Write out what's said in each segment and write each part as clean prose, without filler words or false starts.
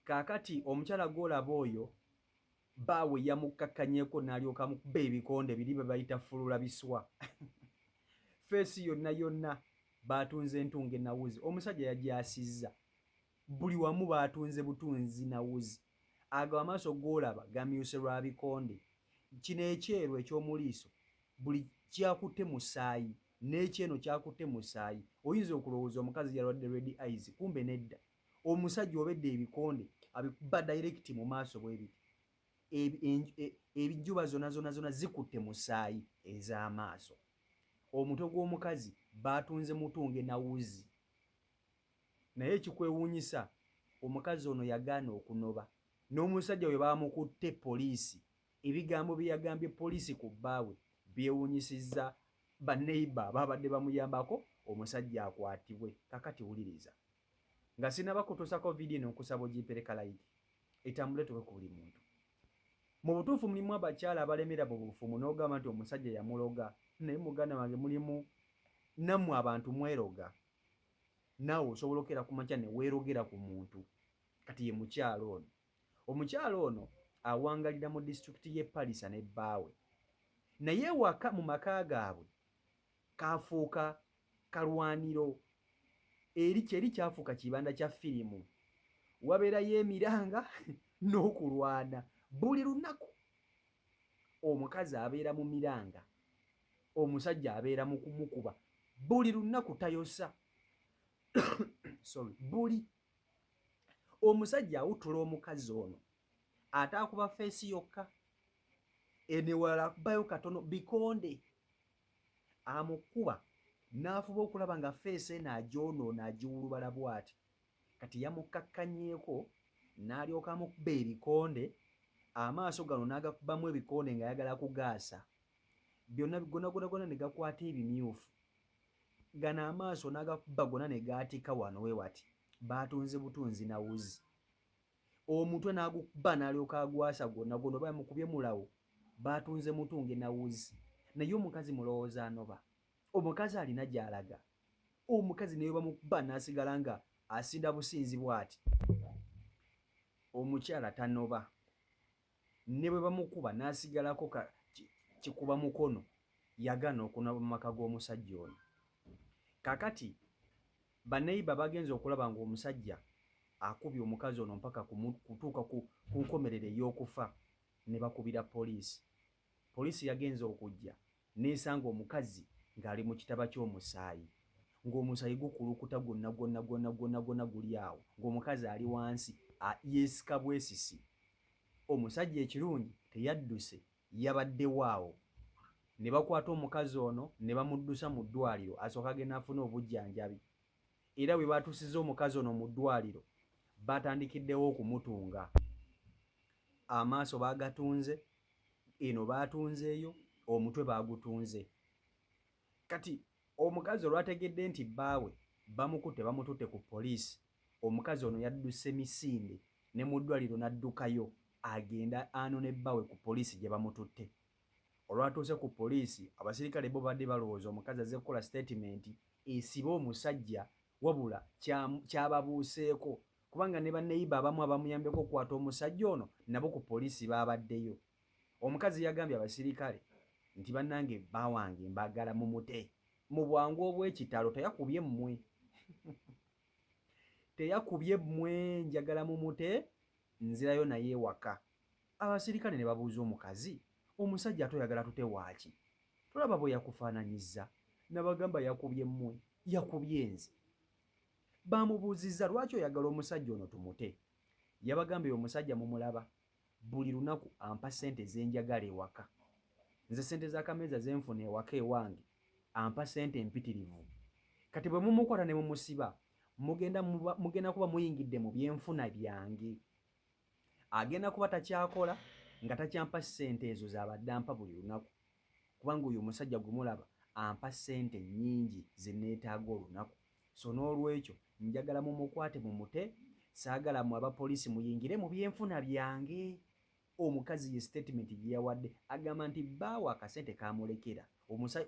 Kaakati omukyala gw'olaba oyo baawe yamukkakkanyeko n'alyoka amukuba ebikonde biri bye bayita fulula biswa feesi yonna yonna baatunze entunga enawuzi omusajja yagyasizza buli wamu baatunze butunzi nawuzi ago amaaso g'olaba gamyuse lwa bikonde kino ekyeru eky'omuliiso buli kyakutte musaayi n'ekyeno kyakutte musaayi oyinza okulowooza omukazi yalwadde red eyes kumbe nedda omusajja obedde ebikonde abikuba direct mu maaso bwebiti ebijjuba zona zikutte musaayi ez'amaaso omutwe gw'omukazi baatunze mutunge nawuzi naye ekikwewuunyisa omukazi ono yagaana okunoba n'omusajja we baamukutte poliisi ebigambo bye yagambye poliisi ku bbaawe byewuunyisizza baneiba baabadde bamuyambako omusajja akwatibwe kakati wuliriza nga sinaba kutuusako vidiyo eno nkusaba ogipereka layiti etambule tuwe ku buli muntu mu butuufu mulimu abakyala abalemera mu bufumu n'ogamba nti omusajja yamuloga naye muganda wange mulimu nammwe abantu mweroga naawe osobola okera ku makya ne weerogera ku muntu kati ye mukyalo ono omukyalo ono awangalira mu disitulikiti y'e Palisa ne bbaawe naye waka mu maka gaabwe kaafuuka kalwaniro kyeri kyafuuka kibanda kya firimu wabeerayo emiranga n'okulwana buli lunaku omukazi abeera mu miranga omusajja abeera mu kumukuba buli lunaku tayosa sorry buli omusajja awutula omukazi ono ate akuba feesi yokka enewala akubayo katono bikonde amukuba n'afuba okulaba nga feesi eno agyonoona agiwulubala bw'ati kati yamukkakkanyeeko n'alyoka amukuba ebikonde amaaso gano n'agakubamu ebikonde ng'ayagala kugaasa byonna gona ne gakwata ebimyufu gano amaaso n'agakuba gonna ne gaatika wano we wati baatunze butunzi nawuzi omutwe n'agukuba n'alyoka agwasa gwonna gono bamukubye mulawo baatunze mutunge nawuzi naye omukazi mulowooza anoba omukazi alina gy'alaga omukazi naye bamukuba n'asigala nga asinda businzi bw'ati omukyala tanoba ne bwe bamukuba n'asigalako kikuba mukono yagaana okunoba mu maka g'omusajja ono kakati baneiba bagenze okulaba ng'omusajja akubye omukazi ono mpaka kutuuka ku nkomerero ey'okufa ne bakubira poliisi yagenze okujja n'esanga omukazi ng'ali mu kitaba ky'omusaayi ng'omusaayi gukulukuta gwonna guli awo ng'omukazi ali wansi yeesika bwesisi omusajja ekirungi teyadduse yabaddewo awo ne bakwata omukazi ono ne bamuddusa mu ddwaliro asooka agenda afune obujjanjabi era bwe baatuusiza omukazi ono mu ddwaliro batandikiddewo okumutunga amaaso baagatunze eno baatunzeeyo omutwe baagutunze kati omukazi olwategedde nti bbaawe bamukutte bamututte ku poliisi omukazi ono yadduse misinde ne mu ddwaliro n'addukayo agenda anone bbaawe ku poliisi gye bamututte olwatuuse ku poliisi abasirikale bo badde balowooza omukazi azze kukola statement esibe omusajja wabula kyababuuseeko kubanga ne baneiba abamu abamuyambyeko okukwata omusajja ono nabo ku poliisi baabaddeyo omukazi yagambye abasirikale nti bannange baawange mbagala mumute mu bwangu obw'ekitalo teyakubye mmwe teyakubye mmwe njagala mumute nzirayo naye ewaka abasirikale ne babuuza omukazi omusajja atoyagala tute waaki tolaba bwe yakufaananyizza nabagamba yakubye mmwe yakubye nze bamubuuzizza lwaki oyagala omusajja ono tumute yabagambye omusajja mumulaba buli lunaku ampa ssente zenjagala ewaka nze ssente z'akameeza zenfuna ewaka ewange ampa ssente empitirivu kati bwe mumukwata ne mumusiba mugenda kuba muyingidde mu byenfuna byange agenda kuba takyakola nga takyampa ssente ezo z'abadde ampa buli lunaku kubanga oyo omusajja gumulaba ampa ssente nnyingi ze neetaaga olunaku so n'olwekyo njagala mumukwate mumute saagala mu abapoliisi muyingire mu byenfuna byange omukazi ye statement gye yawadde agamba nti bbaawe akasente kaamulekera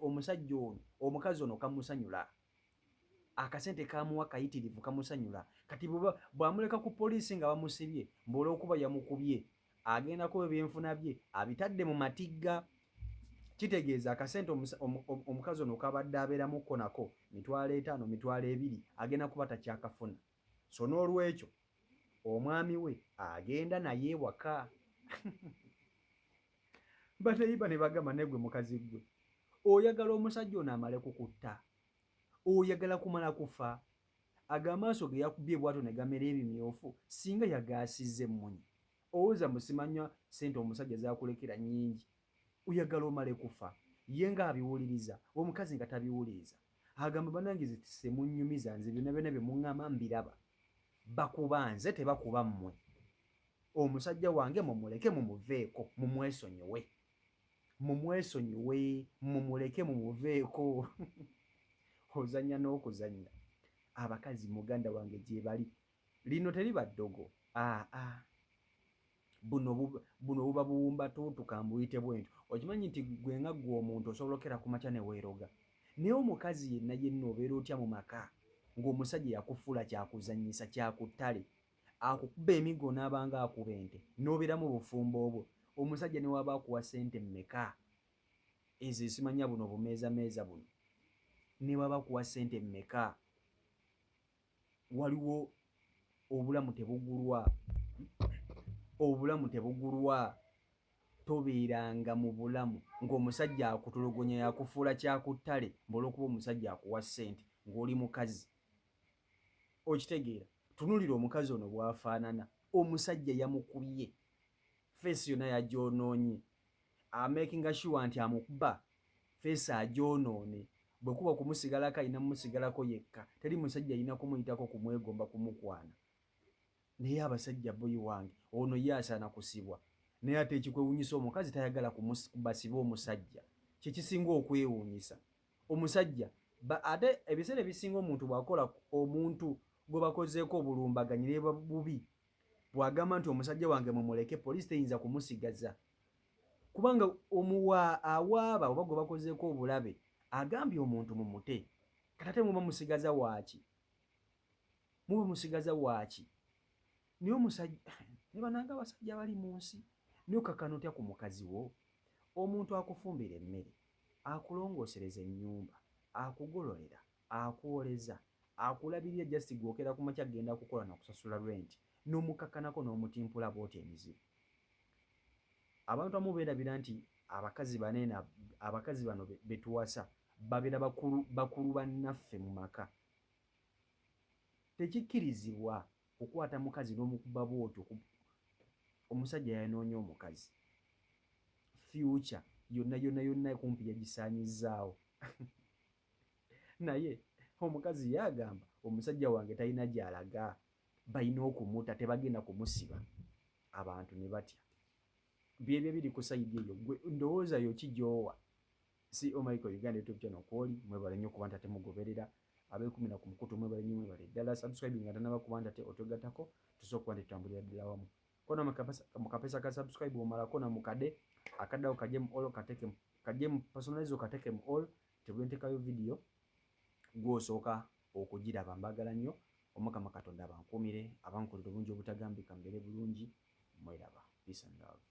omusajja ono omukazi ono kamusanyula akasente kamuwa kayitirivu kamusanyula kati bw'amuleka ku poliisi nga bamusibye olw'okuba yamukubye agendako ebyenfuna bye abitadde mu matigga kitegeeza akasente omukazi ono kabadde abeeramukko nako 5,000 2,000 agenda kuba takyakafuna so n'olwekyo omwami we agenda naye ewaka bateyiba ne bagamba negwe mukazi gwe oyagala omusajja ono amale kukutta oyagala kumala kufa agamaaso ge yakubye bwato ne gamera ebimyofu singa yagaasizza emmunye owooza musimanya sente omusajja zakulekera nnyingi oyagala omale kufa ye nga abiwuliriza omukazi nga tabiwuliriza agamba banange semunnyumiza nze byonna byonna bye muŋŋamba mbiraba bakuba nze tebakuba mmwe omusajja wange mumuleke mumuveeko mumwesonyiwe mumuleke mumuveeko ozannya n'okuzannya abakazi muganda wange gye bali lino teriba ddogo buno buba buwumbatuutu kambuyite bwentyo okimanyi nti gwe nga ggwe omuntu osobola okera ku makya ne weeroga naye omukazi yenna obeera otya mu maka ng'omusajja yakufuula kyakuzannyisa kyakuttale akukuba emiggo n'abanga akuba ente n'obeeramu bufumbo obwo omusajja ne waba akuwa ssente mmeka ezo esimanya buno bumeezameeza buno ne waba akuwa ssente mmeka waliwo obulamu tebugulwa tobeeranga mu bulamu ng'omusajja akutulugunya yakufuula kyakuttale olw'okuba omusajja akuwa ssente ng'oli mukazi okitegeera tunulira omukazi ono bw'afaanana omusajja yamukubye feesi yonna yagyonoonye amakinga sure nti amukuba feesi agyonoone bwe kuba kumusigalako ayina mumusigalako yekka teri musajja ayina kumuyitako kumwegomba kumukwana naye abasajja boyi wange ono ye asaana kusibwa naye ate ekikwewuunyisa omukazi tayagala kubasiba omusajja kyekisinga okwewuunyisa omusajja ate ebiseera ebisinga omuntu bw'akola omuntu gwe bakozeeko obulumbaganyi ne bubi bw'agamba nti omusajja wange mumuleke poliisi teyinza kumusigaza kubanga awaaba oba gwe bakozeeko obulabe agambye omuntu mumute kati ate muba musigaza waaki naye omusajja ne bananga abasajja bali mu nsi naye okakkana otya ku mukazi wo omuntu akufumbira emmere akulongoosereza ennyumba akugololera akwoleza akulabirira just gwokera ku makya genda kukola nakusasula rent n'omukakkanako n'omutimpula bw'oti emizibu abantu amu beerabira nti abakazi bano betuwasa babeera bakulu bannaffe mu maka tekikkirizibwa okukwata mukazi n'omukuba bw'otyo omusajja yanoonya omukazi future yonna kumpi yagisaanyizzaawo naye omukazi yagamba omusajja wange talina gy'alaga balina okumuta tebagenda kumusiba abantu ne batya byebyo biri ku sayidi eyo gwe ndowooza yo kijoowa si Michael Uganda YouTube channel kwoli mwebale nnyo kuba ntate mugoberera ab'ekumi na ku mukutu mwebale nnyo mwebale ddala subscribe nga tanaba kuba ntate otogatako tusobola okuba ntitambulira ddala wamu kona mukapesa ka subscribe omalako na mukade akaddawo kajemu all kajemu personalize okateke mu all tebwentekayo video gw'osooka okugiraba mbagala nnyo omukama Katonda abankumire abankolera obulungi obutagambika mbere bulungi mweraba peace and love